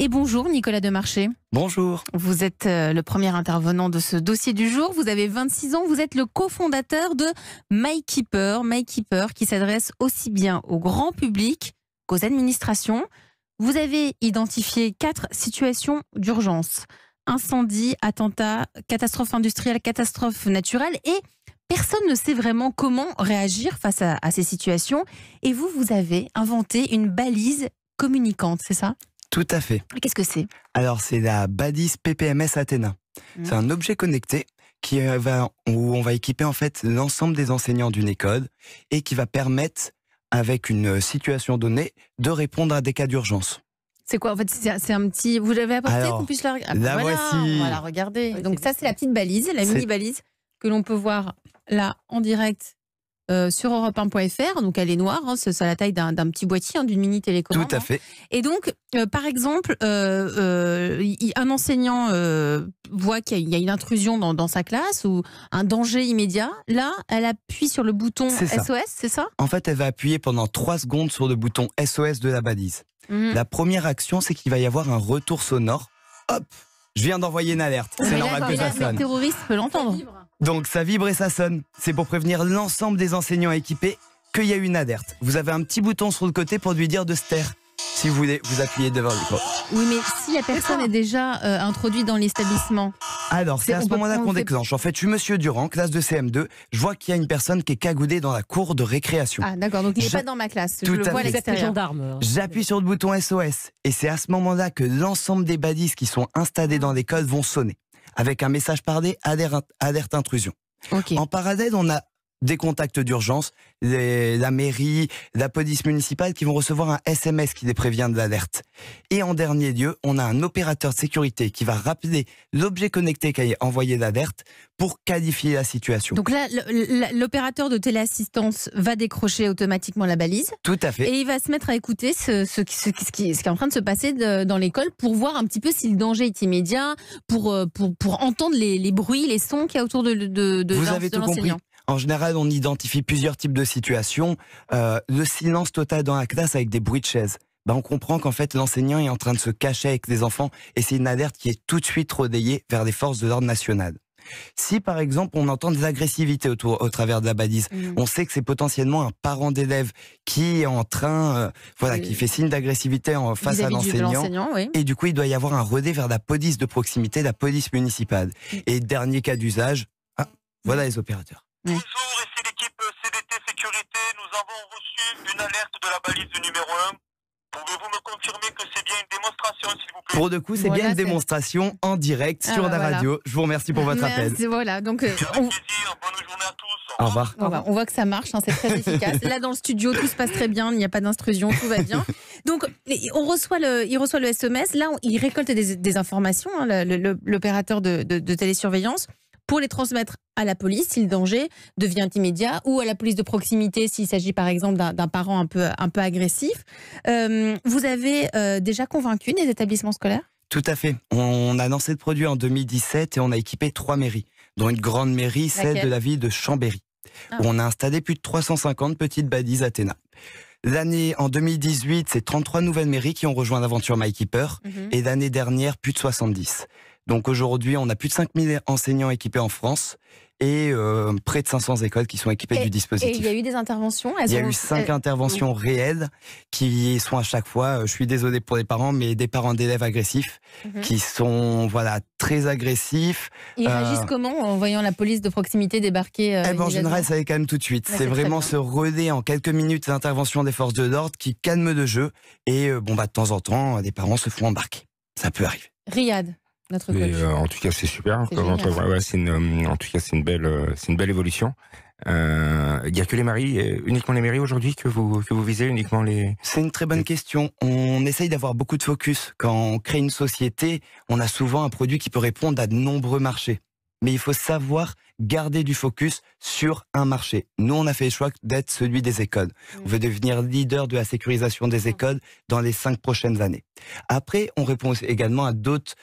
Et bonjour Nicolas Demarché. Bonjour. Vous êtes le premier intervenant de ce dossier du jour. Vous avez 26 ans, vous êtes le cofondateur de MyKeeper. MyKeeper qui s'adresse aussi bien au grand public qu'aux administrations. Vous avez identifié 4 situations d'urgence. Incendie, attentat, catastrophe industrielle, catastrophe naturelle et personne ne sait vraiment comment réagir face à ces situations. Et vous avez inventé une balise communicante, c'est ça ? Tout à fait. Qu'est-ce que c'est ? Alors, c'est la balise PPMS Athéna. C'est un objet connecté où on va équiper en fait l'ensemble des enseignants d'une école et qui va permettre, avec une situation donnée, de répondre à des cas d'urgence. C'est quoi en fait ? C'est un petit. Vous l'avez apporté qu'on puisse la regarder. La voici. Voilà, regardez. Donc ça, c'est la petite balise, la mini balise que l'on peut voir là en direct. Sur Europe1.fr, donc elle est noire, c'est à la taille d'un petit boîtier, d'une mini télécommande. Tout à fait. Et donc, par exemple, un enseignant voit qu'il y a une intrusion dans sa classe ou un danger immédiat. Là, elle appuie sur le bouton SOS, c'est ça ? En fait, elle va appuyer pendant 3 secondes sur le bouton SOS de la balise. La première action, c'est qu'il va y avoir un retour sonore. Hop ! Je viens d'envoyer une alerte. C'est normal que ça sonne. Le terroriste peut l'entendre. Donc ça vibre et ça sonne. C'est pour prévenir l'ensemble des enseignants équipés qu'il y a une alerte. Vous avez un petit bouton sur le côté pour lui dire de se taire. Si vous voulez, vous appuyez devant le micro. Oui, mais si la personne est déjà introduite dans l'établissement. Alors, c'est à ce moment-là qu'on déclenche. En fait, je suis Monsieur Durand, classe de CM2. Je vois qu'il y a une personne qui est cagoudée dans la cour de récréation. Ah, d'accord. Donc, il n'est pas dans ma classe. Je le vois à l'extérieur. J'appuie sur le bouton SOS. Et c'est à ce moment-là que l'ensemble des balises qui sont installées dans l'école vont sonner. Avec un message parlé, alerte intrusion. Okay. En parallèle, on a des contacts d'urgence, la mairie, la police municipale qui vont recevoir un SMS qui les prévient de l'alerte. Et en dernier lieu, on a un opérateur de sécurité qui va rappeler l'objet connecté qui a envoyé l'alerte pour qualifier la situation. Donc là, l'opérateur de téléassistance va décrocher automatiquement la balise. Tout à fait. Et il va se mettre à écouter ce qui est en train de se passer dans l'école pour voir un petit peu si le danger est immédiat, pour entendre les bruits, les sons qu'il y a autour de Vous avez tout compris. En général, on identifie plusieurs types de situations. Le silence total dans la classe avec des bruits de chaises. On comprend qu'en fait, l'enseignant est en train de se cacher avec les enfants et c'est une alerte qui est tout de suite relayée vers les forces de l'ordre national. Si, par exemple, on entend des agressivités au travers de la balise, on sait que c'est potentiellement un parent d'élève qui est en train, qui fait signe d'agressivité face à l'enseignant. Oui. Et du coup, il doit y avoir un relais vers la police de proximité, la police municipale. Et dernier cas d'usage, voilà les opérateurs. Bonjour, ici l'équipe CDT Sécurité. Nous avons reçu une alerte de la balise de numéro 1. Pouvez-vous me confirmer que c'est bien une démonstration, s'il vous plaît ? Pour le coup, c'est bien une démonstration en direct sur la radio. Je vous remercie pour votre appel. Voilà, donc Avec plaisir, bonne journée à tous. Au revoir. On voit que ça marche, c'est très efficace. Là, dans le studio, tout se passe très bien, il n'y a pas d'intrusion, tout va bien. Donc, il reçoit le SMS. Là, il récolte des informations, l'opérateur de télésurveillance, pour les transmettre à la police si le danger devient immédiat ou à la police de proximité s'il s'agit par exemple d'un parent un peu agressif. Vous avez déjà convaincu des établissements scolaires ? Tout à fait. On a lancé le produit en 2017 et on a équipé 3 mairies, dont une grande mairie, celle de la ville de Chambéry, où on a installé plus de 350 petites balises Athéna. En 2018, c'est 33 nouvelles mairies qui ont rejoint l'aventure MyKeeper et l'année dernière, plus de 70. Donc aujourd'hui, on a plus de 5000 enseignants équipés en France et près de 500 écoles qui sont équipées du dispositif. Et il y a eu des interventions ? Il y a eu 5 interventions réelles qui sont à chaque fois, je suis désolé pour les parents, mais des parents d'élèves agressifs qui sont très agressifs. Ils réagissent comment en voyant la police de proximité débarquer En général, ça les calme tout de suite. C'est vraiment ce relais en quelques minutes d'intervention des forces de l'ordre qui calme le jeu et de temps en temps, des parents se font embarquer. Ça peut arriver. Riyad. En tout cas, c'est super. En tout cas, c'est une belle évolution. Il n'y a que les mairies, uniquement les mairies aujourd'hui que vous visez, uniquement les... C'est une très bonne question. On essaye d'avoir beaucoup de focus. Quand on crée une société, on a souvent un produit qui peut répondre à de nombreux marchés. Mais il faut savoir garder du focus sur un marché. Nous, on a fait le choix d'être celui des écoles. On veut devenir leader de la sécurisation des écoles dans les 5 prochaines années. Après, on répond également à d'autres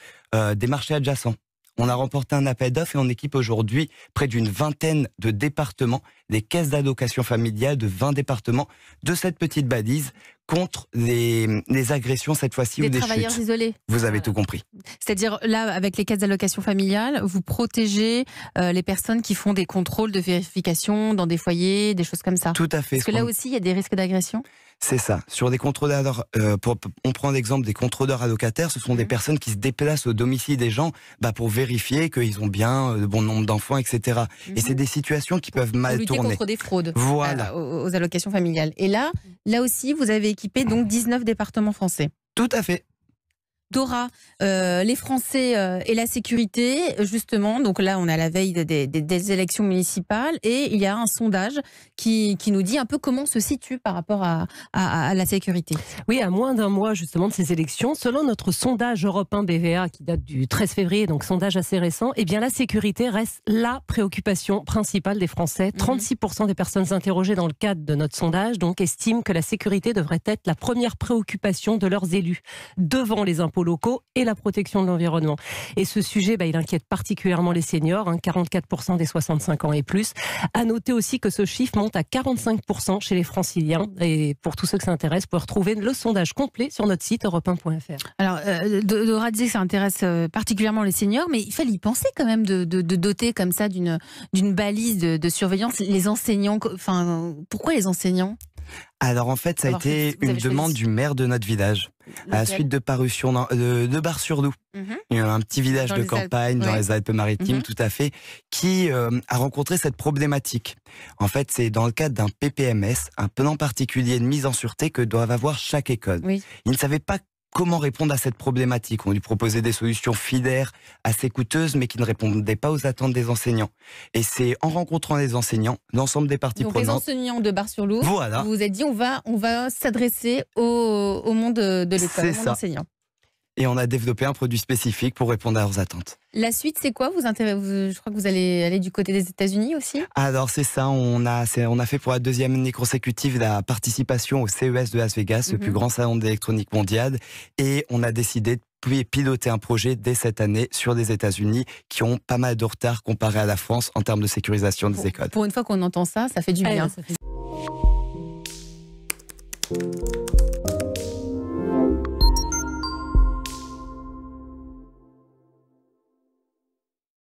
des marchés adjacents. On a remporté un appel d'offres et on équipe aujourd'hui près d'une vingtaine de départements, des caisses d'allocation familiale de 20 départements, de cette petite balise contre les agressions cette fois-ci ou Des des travailleurs chutes. isolés. Vous avez tout compris. C'est-à-dire, là, avec les caisses d'allocation familiale, vous protégez les personnes qui font des contrôles de vérification dans des foyers, des choses comme ça. Tout à fait. Parce que là aussi, il y a des risques d'agression. C'est ça. Sur des contrôleurs, on prend l'exemple des contrôleurs allocataires, ce sont des personnes qui se déplacent au domicile des gens pour vérifier qu'ils ont bien le bon nombre d'enfants, etc. Et c'est des situations qui peuvent mal lutter tourner. contre des fraudes Voilà. aux allocations familiales. Et là aussi, vous avez équipé donc 19 départements français. Tout à fait. Dora, les Français et la sécurité, justement, donc là on est à la veille des élections municipales et il y a un sondage qui nous dit un peu comment on se situe par rapport à la sécurité. Oui, à moins d'un mois justement de ces élections, selon notre sondage Europe 1 BVA qui date du 13 février, donc sondage assez récent, eh bien la sécurité reste la préoccupation principale des Français. 36% des personnes interrogées dans le cadre de notre sondage donc estiment que la sécurité devrait être la première préoccupation de leurs élus, devant les impôts locaux et la protection de l'environnement. Et ce sujet, il inquiète particulièrement les seniors, 44% des 65 ans et plus. À noter aussi que ce chiffre monte à 45% chez les franciliens. Et pour tous ceux que ça intéresse, vous pouvez retrouver le sondage complet sur notre site europe1.fr. Alors, Dora disait que ça intéresse particulièrement les seniors, mais il fallait y penser quand même de doter comme ça d'une balise de surveillance. Les enseignants, pourquoi les enseignants ? Alors en fait, ça a été une demande du maire de notre village. À la suite de parution de Bar-sur-Loup. Il y a un petit village de campagne dans les Alpes-Maritimes, tout à fait, qui a rencontré cette problématique. En fait, c'est dans le cadre d'un PPMS, un plan particulier de mise en sûreté que doivent avoir chaque école. Oui. Ils ne savaient pas comment répondre à cette problématique. On lui proposait des solutions filaires, assez coûteuses, mais qui ne répondaient pas aux attentes des enseignants. Et c'est en rencontrant les enseignants, l'ensemble des parties prenantes. Les enseignants de Bar-sur-Loup, voilà. vous vous êtes dit on va s'adresser au monde de l'école, au monde enseignant. Et on a développé un produit spécifique pour répondre à leurs attentes. La suite, c'est quoi ? Je crois que vous allez aller du côté des États-Unis aussi ? Alors c'est ça, on a fait pour la deuxième année consécutive la participation au CES de Las Vegas, le plus grand salon d'électronique mondial, et on a décidé de piloter un projet dès cette année sur les États-Unis qui ont pas mal de retard comparé à la France en termes de sécurisation des écoles. Pour une fois qu'on entend ça, ça fait du bien.